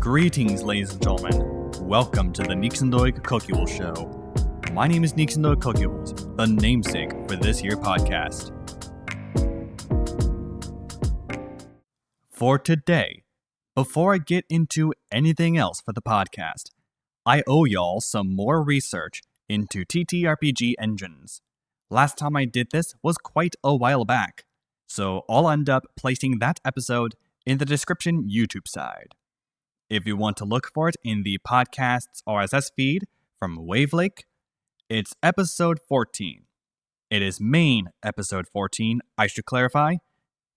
Greetings, ladies and gentlemen. Welcome to the Nëïgsëndöïg Cöcülës show. My name is Nëïgsëndöïg, the namesake for this here podcast. For today, before I get into anything else for the podcast, I owe y'all some more research into TTRPG engines. Last time I did this was quite a while back, so I'll end up placing that episode in the description YouTube side. If you want to look for it in the podcast's RSS feed from Wavelake, it's episode 14. It is main episode 14, I should clarify,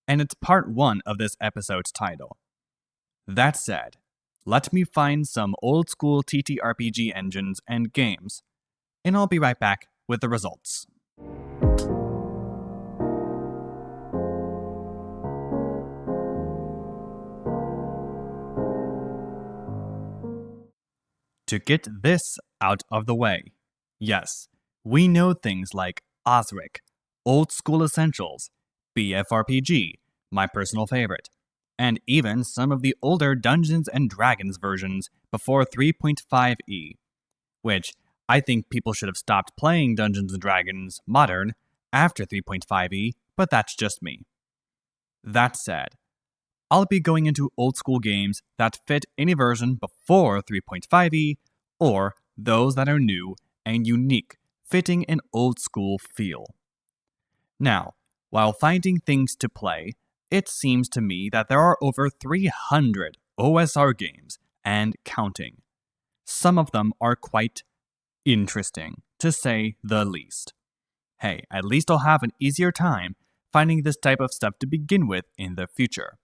and it's part 1 of this episode's title. That said, let me find some old school TTRPG engines and games, and I'll be right back with the results. To get this out of the way, yes, we know things like Osric, Old School Essentials, BFRPG, my personal favorite, and even some of the older Dungeons & Dragons versions before 3.5e, which I think people should have stopped playing Dungeons & Dragons Modern after 3.5e, but that's just me. That said, I'll be going into old school games that fit any version before 3.5e, or those that are new and unique, fitting an old school feel. Now, while finding things to play, it seems to me that there are over 300 OSR games and counting. Some of them are quite interesting, to say the least. Hey, at least I'll have an easier time finding this type of stuff to begin with in the future.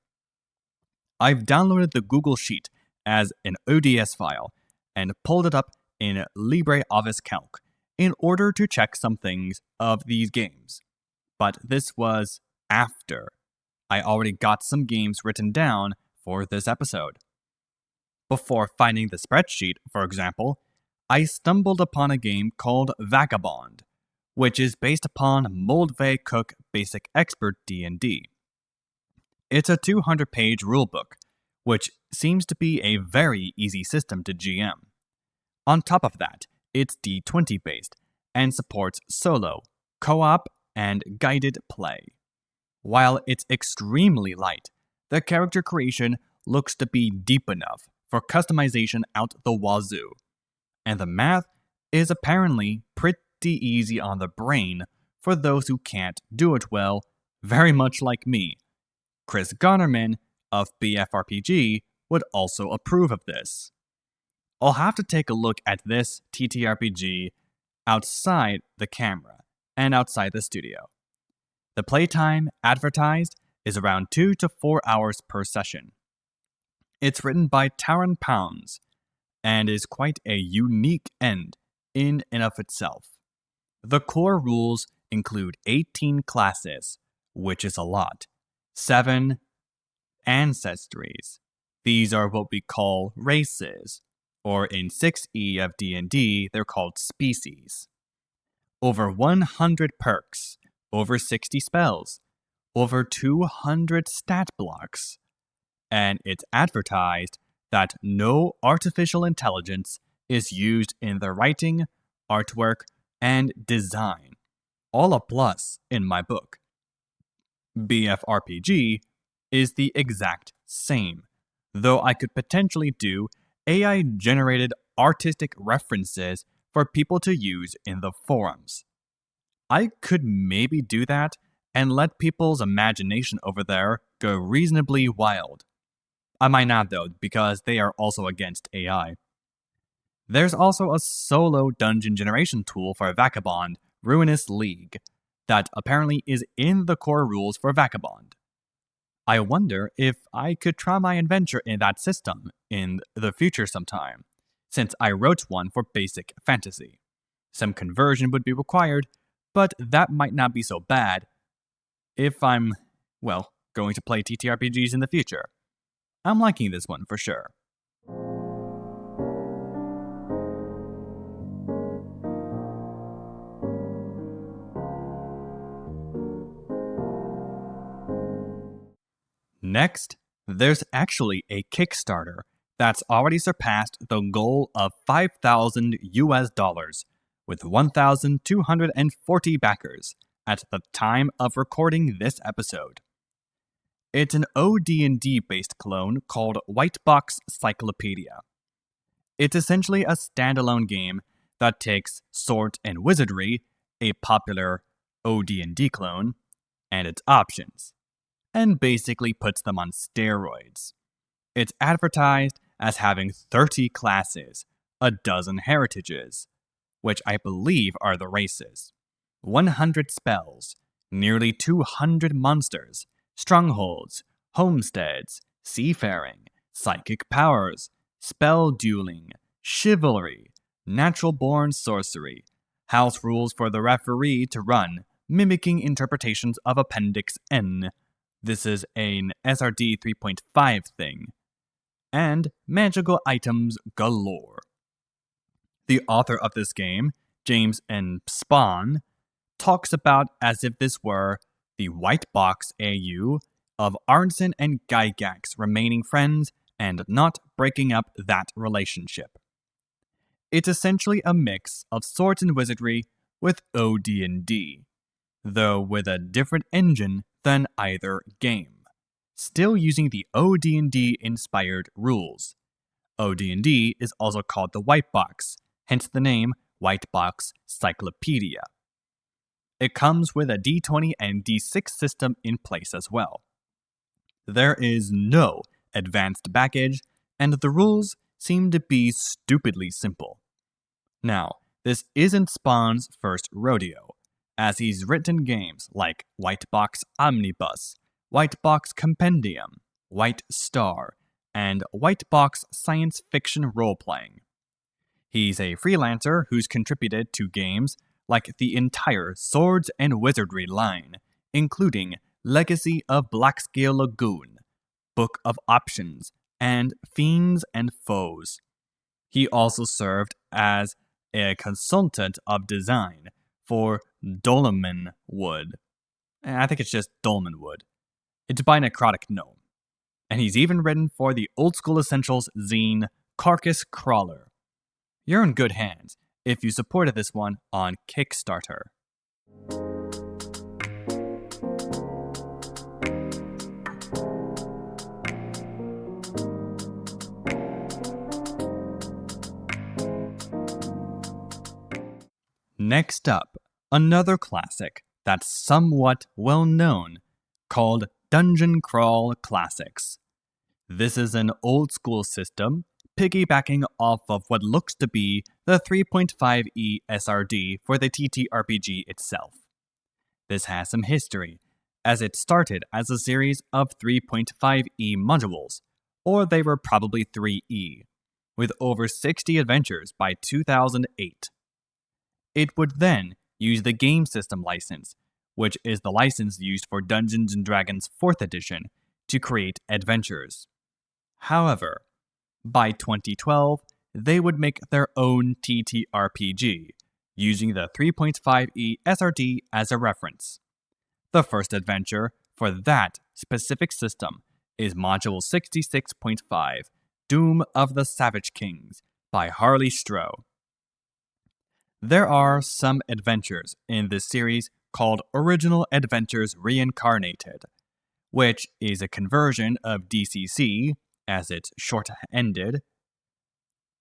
I've downloaded the Google Sheet as an ODS file and pulled it up in LibreOffice Calc in order to check some things of these games. But this was after I already got some games written down for this episode. Before finding the spreadsheet, for example, I stumbled upon a game called Vagabond, which is based upon Moldve Cook Basic Expert D&D. It's a 200-page rulebook, which seems to be a very easy system to GM. On top of that, it's D20 based and supports solo, co-op, and guided play. While it's extremely light, the character creation looks to be deep enough for customization out the wazoo. And the math is apparently pretty easy on the brain for those who can't do it well, very much like me. Chris Gonnerman of BFRPG would also approve of this. I'll have to take a look at this TTRPG outside the camera and outside the studio. The playtime advertised is around 2 to 4 hours per session. It's written by Taran Pounds and is quite a unique end in and of itself. The core rules include 18 classes, which is a lot. 7 ancestries. These are what we call races, or in 6e of D&D, they're called species. Over 100 perks, over 60 spells, over 200 stat blocks, and it's advertised that no artificial intelligence is used in the writing, artwork, and design. All a plus in my book. BFRPG is the exact same, though I could potentially do AI-generated artistic references for people to use in the forums. I could maybe do that and let people's imagination over there go reasonably wild. I might not though, because they are also against AI. There's also a solo dungeon generation tool for Vagabond, Ruinous League, that apparently is in the core rules for Vagabond. I wonder if I could try my adventure in that system in the future sometime, since I wrote one for basic fantasy. Some conversion would be required, but that might not be so bad if I'm, going to play TTRPGs in the future. I'm liking this one for sure. Next, there's actually a Kickstarter that's already surpassed the goal of $5,000 with 1,240 backers at the time of recording this episode. It's an OD&D based clone called Whitebox Cyclopedia. It's essentially a standalone game that takes Sword and Wizardry, a popular OD&D clone, and its options, and basically puts them on steroids. It's advertised as having 30 classes, a dozen heritages, which I believe are the races, 100 spells, nearly 200 monsters, strongholds, homesteads, seafaring, psychic powers, spell dueling, chivalry, natural-born sorcery, house rules for the referee to run, mimicking interpretations of Appendix N. This is an SRD 3.5 thing. And magical items galore. The author of this game, James N. Spahn, talks about as if this were the White Box AU of Arnson and Gygax remaining friends and not breaking up that relationship. It's essentially a mix of Swords and Wizardry with OD&D, though with a different engine than either game, still using the OD&D inspired rules. OD&D is also called the White Box, hence the name White Box Cyclopedia. It comes with a D20 and D6 system in place as well. There is no advanced baggage, and the rules seem to be stupidly simple. Now, this isn't Spawn's first rodeo, as he's written games like White Box Omnibus, White Box Compendium, White Star, and White Box Science Fiction Role-Playing. He's a freelancer who's contributed to games like the entire Swords and Wizardry line, including Legacy of Blackscale Lagoon, Book of Options, and Fiends and Foes. He also served as a consultant of design for Dolmen Wood. I think it's just Dolmen Wood. It's by Necrotic Gnome. And he's even written for the Old School Essentials zine Carcass Crawler. You're in good hands if you supported this one on Kickstarter. Next up, another classic that's somewhat well known, called Dungeon Crawl Classics. This is an old school system, piggybacking off of what looks to be the 3.5e SRD for the TTRPG itself. This has some history, as it started as a series of 3.5e modules, or they were probably 3e, with over 60 adventures by 2008. It would then use the game system license, which is the license used for Dungeons & Dragons 4th edition, to create adventures. However, by 2012, they would make their own TTRPG, using the 3.5e SRD as a reference. The first adventure for that specific system is Module 66.5, Doom of the Savage Kings, by Harley Stroh. There are some adventures in this series called Original Adventures Reincarnated, which is a conversion of DCC, as it's short-ended,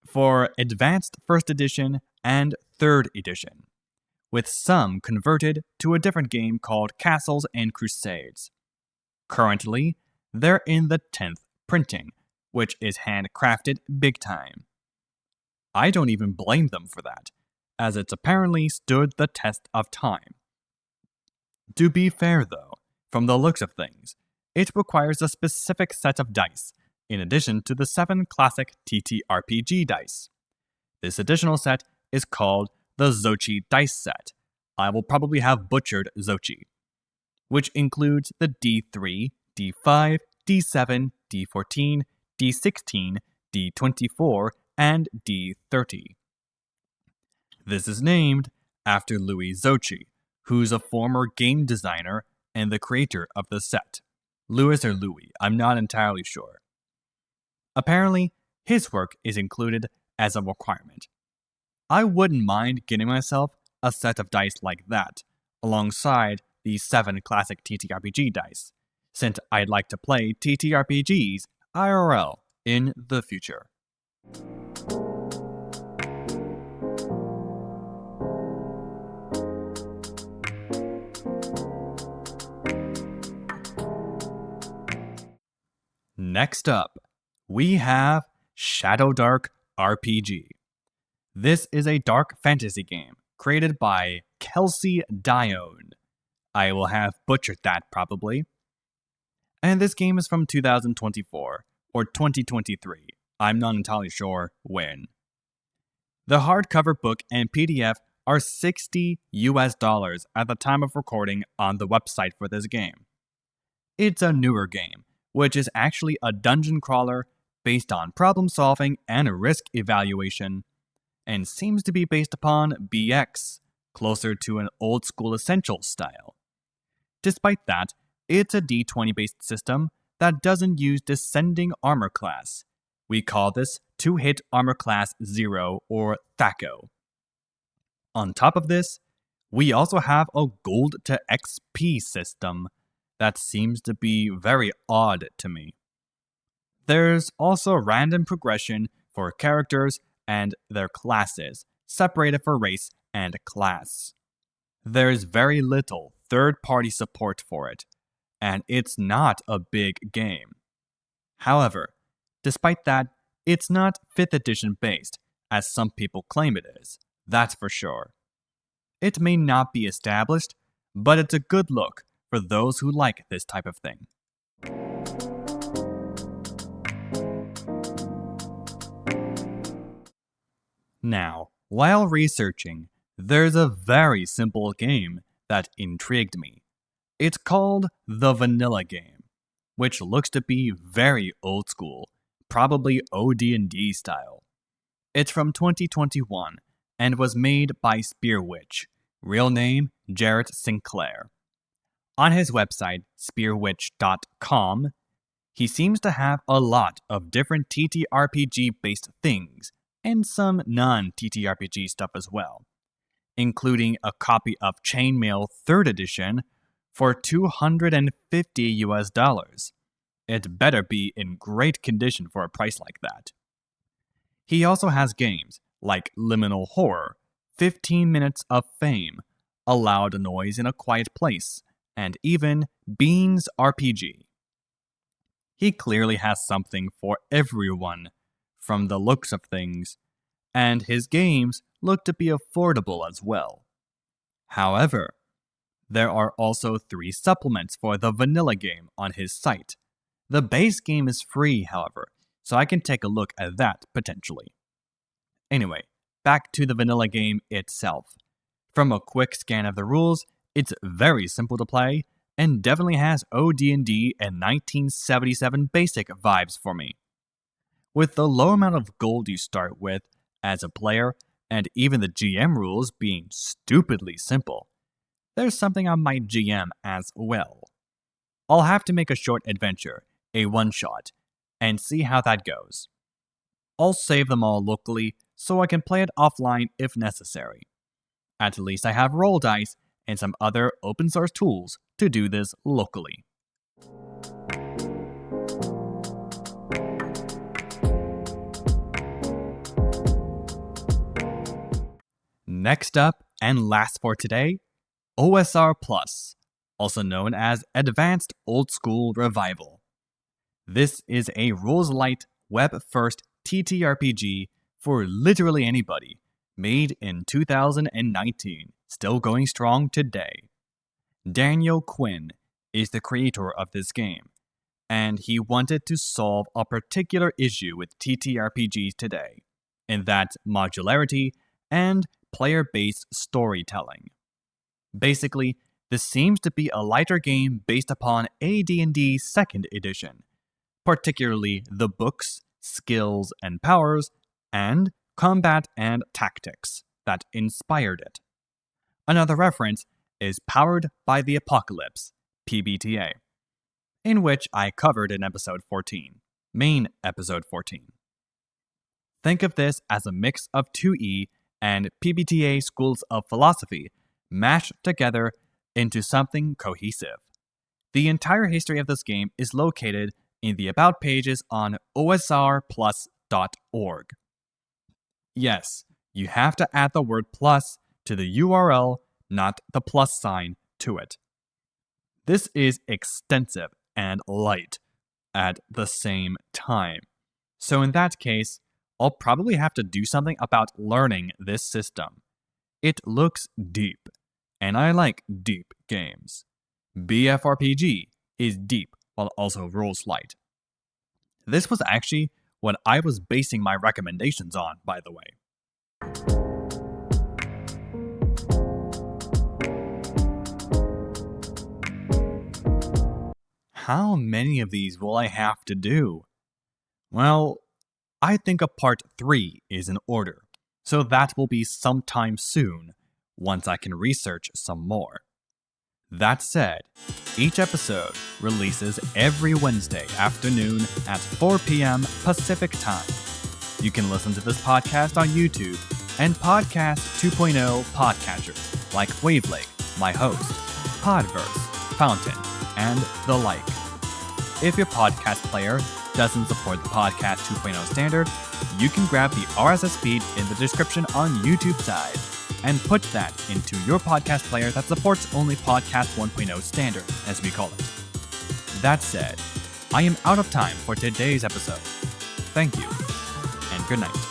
for Advanced 1st Edition and 3rd Edition, with some converted to a different game called Castles and Crusades. Currently, they're in the 10th printing, which is handcrafted big time. I don't even blame them for that, as it's apparently stood the test of time. To be fair though, from the looks of things, it requires a specific set of dice, in addition to the 7 classic TTRPG dice. This additional set is called the Xochi dice set. I will probably have butchered Xochi, which includes the D3, D5, D7, D14, D16, D24, and D30. This is named after Louis Xochi, who's a former game designer and the creator of the set. Louis or Louis, I'm not entirely sure. Apparently, his work is included as a requirement. I wouldn't mind getting myself a set of dice like that, alongside the 7 classic TTRPG dice, since I'd like to play TTRPGs IRL in the future. Next up, we have Shadowdark RPG. This is a dark fantasy game created by Kelsey Dione. I will have butchered that probably. And this game is from 2024 or 2023. I'm not entirely sure when. The hardcover book and PDF are $60 at the time of recording on the website for this game. It's a newer game, which is actually a dungeon crawler based on problem solving and risk evaluation, and seems to be based upon BX, closer to an old school Essentials style. Despite that, it's a D20 based system that doesn't use descending armor class. We call this 2-hit armor class 0 or THACO. On top of this, we also have a gold to XP system that seems to be very odd to me. There's also random progression for characters and their classes, separated for race and class. There's very little third-party support for it, and it's not a big game. However, despite that, it's not 5th edition based, as some people claim it is, that's for sure. It may not be established, but it's a good look for those who like this type of thing. Now, while researching, there's a very simple game that intrigued me. It's called the Vanilla Game, which looks to be very old school, probably OD&D style. It's from 2021 and was made by Spearwitch, real name Jarrett Sinclair. On his website, spearwitch.com, he seems to have a lot of different TTRPG-based things, and some non-TTRPG stuff as well, including a copy of Chainmail 3rd edition for $250. It better be in great condition for a price like that. He also has games like Liminal Horror, 15 Minutes of Fame, A Loud Noise in a Quiet Place, and even Beans RPG. He clearly has something for everyone, from the looks of things, and his games look to be affordable as well. However, there are also 3 supplements for the vanilla game on his site. The base game is free, however, so I can take a look at that potentially. Anyway, back to the vanilla game itself. From a quick scan of the rules, it's very simple to play, and definitely has OD&D and 1977 basic vibes for me. With the low amount of gold you start with as a player, and even the GM rules being stupidly simple, there's something I might GM as well. I'll have to make a short adventure, a one-shot, and see how that goes. I'll save them all locally so I can play it offline if necessary. At least I have roll dice and some other open source tools to do this locally. Next up, and last for today, OSR Plus, also known as Advanced Old School Revival. This is a rules-light, web-first TTRPG for literally anybody, made in 2019, still going strong today. Daniel Quinn is the creator of this game, and he wanted to solve a particular issue with TTRPGs today, in that modularity and player-based storytelling. Basically, this seems to be a lighter game based upon AD&D 2nd edition, particularly the books, skills and powers, and combat and tactics that inspired it. Another reference is Powered by the Apocalypse, PBTA, in which I covered in episode 14, main episode 14. Think of this as a mix of 2E and PBTA schools of philosophy mashed together into something cohesive. The entire history of this game is located in the About pages on osrplus.org. Yes, you have to add the word plus to the URL, not the plus sign to it. This is extensive and light at the same time. So in that case, I'll probably have to do something about learning this system. It looks deep, and I like deep games. BFRPG is deep while also rules light. This was actually what I was basing my recommendations on, by the way. How many of these will I have to do? Well, I think a part 3 is in order, so that will be sometime soon, once I can research some more. That said, each episode releases every Wednesday afternoon at 4 p.m. Pacific Time. You can listen to this podcast on YouTube and Podcast 2.0 podcatchers like Wavelake, my host, Podverse, Fountain, and the like. If your podcast player doesn't support the Podcast 2.0 standard, you can grab the RSS feed in the description on YouTube side and put that into your podcast player that supports only Podcast 1.0 standard, as we call it. That said, I am out of time for today's episode. Thank you, and good night.